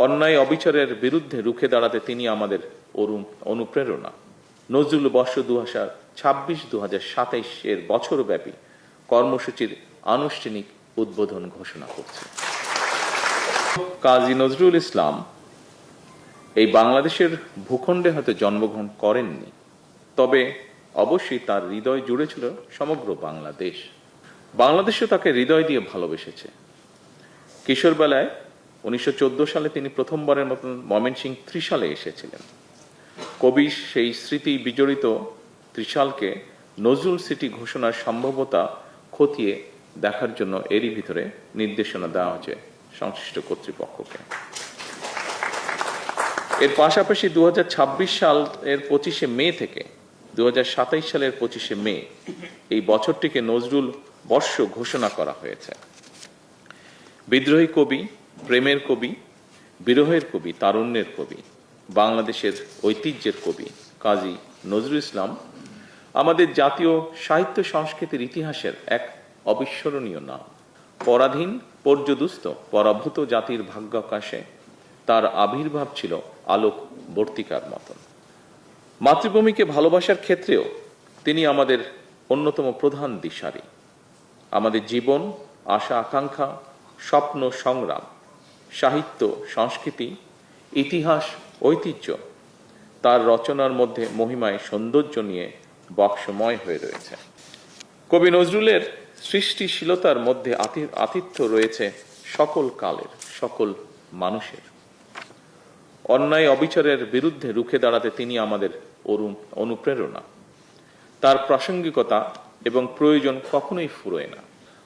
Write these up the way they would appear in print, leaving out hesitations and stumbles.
অন্যায় অবিচারের বিরুদ্ধে রুখে দাঁড়াতে তিনি আমাদের অনুপ্রেরণা। নজরুল বর্ষ 2026-2027 বছরব্যাপী কর্মসূচির আনুষ্ঠানিক উদ্বোধন ঘোষণা করছে। কাজী নজরুল ইসলাম এই বাংলাদেশের ভূখণ্ডে হয়তো জন্মগ্রহণ করেননি, তবে অবশ্যই তার হৃদয় জুড়ে ছিল সমগ্র বাংলাদেশ। বাংলাদেশও তাকে হৃদয় দিয়ে ভালোবেসেছে। কিশোরবেলায় 1914 সালে তিনি প্রথমবারের মতন ময়মনসিংহ ত্রিশালে এসেছিলেন। কবি সেই স্মৃতি বিজড়িত ত্রিশালকে নজরুল সিটি ঘোষণার সম্ভাব্যতা খতিয়ে দেখার জন্য এরই ভিতরে নির্দেশনা দেওয়া হয়েছে সংশ্লিষ্ট কর্তৃপক্ষকে। এর পাশাপাশি 2026 সালের 25শে মে থেকে 2027 সালের 25শে মে এই বছরটিকে নজরুল বর্ষ ঘোষণা করা হয়েছে। বিদ্রোহী কবি, প্রেমের কবি, বিরহের কবি, তারুণ্যের কবি, বাংলাদেশের ঐতিহ্যের কবি কাজী নজরুল ইসলাম আমাদের জাতীয় সাহিত্য সংস্কৃতির ইতিহাসের এক অবিস্মরণীয় নাম। পরাধীন, পর্যদুস্ত, পরাভূত জাতির ভাগ্যাকাশে তার আবির্ভাব ছিল আলোক বর্তিকার মতন। মাতৃভূমিকে ভালোবাসার ক্ষেত্রেও তিনি আমাদের অন্যতম প্রধান দিশারি। আমাদের জীবন, আশা আকাঙ্ক্ষা, স্বপ্ন সংগ্রাম, সাহিত্য সংস্কৃতি, ইতিহাস, ঐতিহ্য তার রচনার মধ্যে মহিমায় সৌন্দর্য নিয়ে বক্সময় হয়ে রয়েছে। কবি নজরুলের সৃষ্টিশীলতার মধ্যে আতিথ্য রয়েছে সকল কালের, সকল মানুষের। অন্যায় অবিচারের বিরুদ্ধে রুখে দাঁড়াতে তিনি আমাদের অনুপ্রেরণা। তার প্রাসঙ্গিকতা এবং প্রয়োজন কখনোই ফুরোয় না।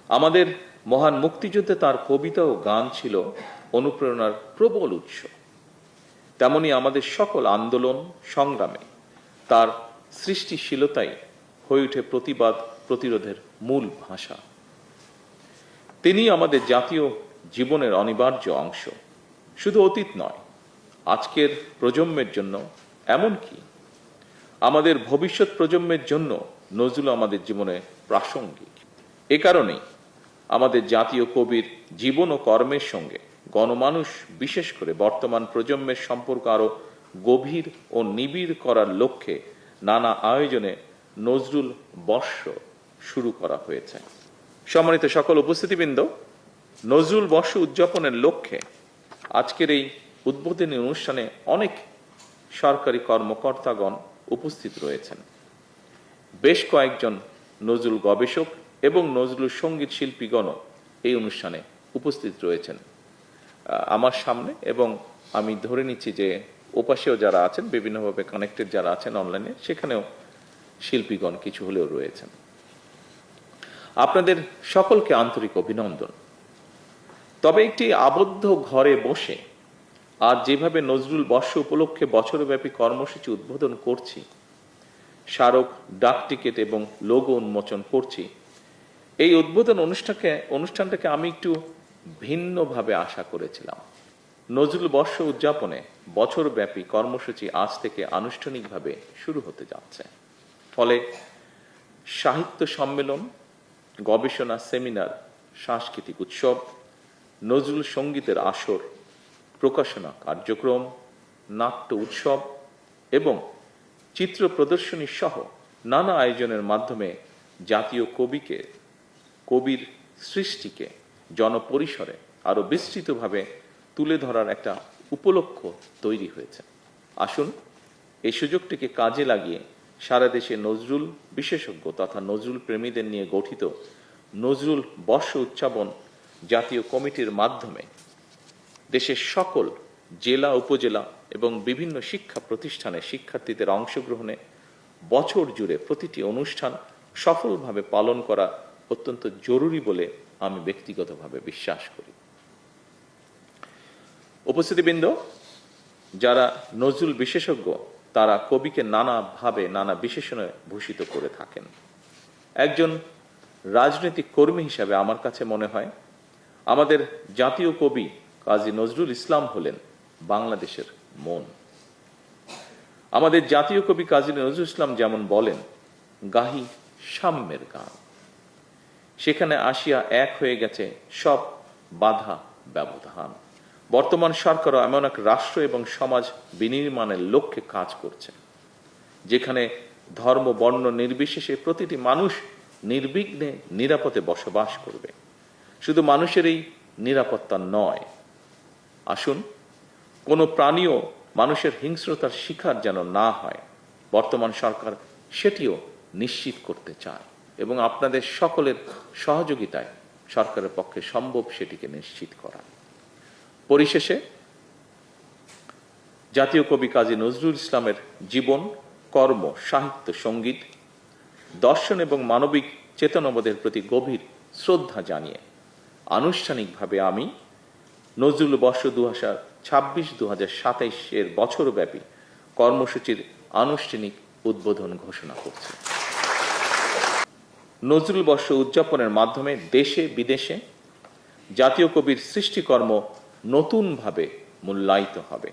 আমাদের মহান মুক্তিযুদ্ধে তার কবিতা ও গান ছিল অনুপ্রেরণার প্রবল উৎস। তেমনি আমাদের সকল আন্দোলন সংগ্রামে তার সৃষ্টিশীলতাই হয়ে ওঠে প্রতিবাদ প্রতিরোধের মূল ভাষা। তিনি আমাদের জাতীয় জীবনের অনিবার্য অংশ, শুধু অতীত নয়, আজকের প্রজন্মের জন্য, এমনকি আমাদের ভবিষ্যৎ প্রজন্মের জন্য নজরুল আমাদের জীবনে প্রাসঙ্গিক। এ কারণেই আমাদের জাতীয় কবির জীবন ও কর্মের সঙ্গে গণমানুষ, বিশেষ করে বর্তমান প্রজন্মের সম্পর্ক আরো গভীর ও নিবিড় করার লক্ষ্যে নানা আয়োজনে নজরুল বর্ষ শুরু করা হয়েছে। সম্মানিত সকল উপস্থিতিবৃন্দ, নজরুল বর্ষ উদযাপনের লক্ষ্যে আজকের এই উদ্বোধনী অনুষ্ঠানে অনেক সরকারি কর্মকর্তাগণ উপস্থিত রয়েছেন। বেশ কয়েকজন নজরুল গবেষক এবং নজরুল সঙ্গীত শিল্পীগণও এই অনুষ্ঠানে উপস্থিত রয়েছেন আমার সামনে, এবং আমি ধরে নিচ্ছি যে ওপাশেও যারা আছেন, বিভিন্নভাবে কানেক্টেড যারা আছেন অনলাইনে, সেখানেও শিল্পীগণ কিছু হলেও রয়েছেন। আপনাদের সকলকে আন্তরিক অভিনন্দন। তবে একটি আবদ্ধ ঘরে বসে আর যেভাবে নজরুল বর্ষ উপলক্ষে বছরব্যাপী কর্মসূচি উদ্বোধন করছি, স্মারক, ডাক টিকিট এবং লোগো উন্মোচন করছি, এই উদ্বোধন অনুষ্ঠানটাকে আমি একটু ভিন্নভাবে আশা করেছিলাম। নজরুল বর্ষ উদযাপনে বছরব্যাপী কর্মসূচি আজ থেকে আনুষ্ঠানিকভাবে শুরু হতে যাচ্ছে। ফলে সাহিত্য সম্মেলন, গবেষণা সেমিনার, সাংস্কৃতিক উৎসব, নজরুল সঙ্গীতের আসর, প্রকাশনা কার্যক্রম, নাট্য উৎসব এবং চিত্র প্রদর্শনী সহ নানা আয়োজনের মাধ্যমে জাতীয় কবির সৃষ্টিকে জনপরিসরে আরো বিস্তৃতভাবে তুলে ধরার একটা উপলক্ষ তৈরি হয়েছে। আসুন এই সুযোগটিকে কাজে লাগিয়ে সারা দেশে নজরুল বিশেষজ্ঞ তথা নজরুল প্রেমীদের নিয়ে গঠিত নজরুল বর্ষ উদযাপন জাতীয় কমিটির মাধ্যমে দেশের সকল জেলা, উপজেলা এবং বিভিন্ন শিক্ষা প্রতিষ্ঠানে শিক্ষার্থীদের অংশগ্রহণে বছর জুড়ে প্রতিটি অনুষ্ঠান সফলভাবে পালন করা অত্যন্ত জরুরি বলে আমি ব্যক্তিগতভাবে বিশ্বাস করি। উপস্থিতিবৃন্দ, যারা নজরুল বিশেষজ্ঞ তারা কবিকে নানাভাবে নানা বিশেষণে ভূষিত করে থাকেন। একজন রাজনৈতিক কর্মী হিসাবে আমার কাছে মনে হয় আমাদের জাতীয় কবি কাজী নজরুল ইসলাম হলেন বাংলাদেশের মন। আমাদের জাতীয় কবি কাজী নজরুল ইসলাম যেমন বলেন, গাহি সাম্যের গান, সেখানে আসিয়া এক হয়ে গেছে সব বাধা ব্যবধান। বর্তমান সরকারও এমন এক রাষ্ট্র এবং সমাজ বিনির্মাণের লক্ষ্যে কাজ করছে, যেখানে ধর্ম বর্ণ নির্বিশেষে প্রতিটি মানুষ নির্বিঘ্নে নিরাপদে বসবাস করবে। শুধু মানুষের এই নিরাপত্তা নয়, আসুন কোনো প্রাণীও মানুষের হিংস্রতার শিকার যেন না হয়, বর্তমান সরকার সেটিও নিশ্চিত করতে চায় এবং আপনাদের সকলের সহযোগিতায় সরকারের পক্ষে সম্ভব সেটিকে নিশ্চিত করা। পরিশেষে জাতীয় কবি কাজী নজরুল ইসলামের জীবন, কর্ম, সাহিত্য, সঙ্গীত, দর্শন এবং মানবিক চেতনাবোধের প্রতি গভীর শ্রদ্ধা জানিয়ে আনুষ্ঠানিকভাবে আমি নজরুল বর্ষ 2026-2027 বছরব্যাপী কর্মসূচির আনুষ্ঠানিক উদ্বোধন ঘোষণা করছি। নজরুল বর্ষ উদযাপনের মাধ্যমে দেশে বিদেশে জাতীয় কবির সৃষ্টিকর্ম নতুনভাবে মূল্যায়িত হবে।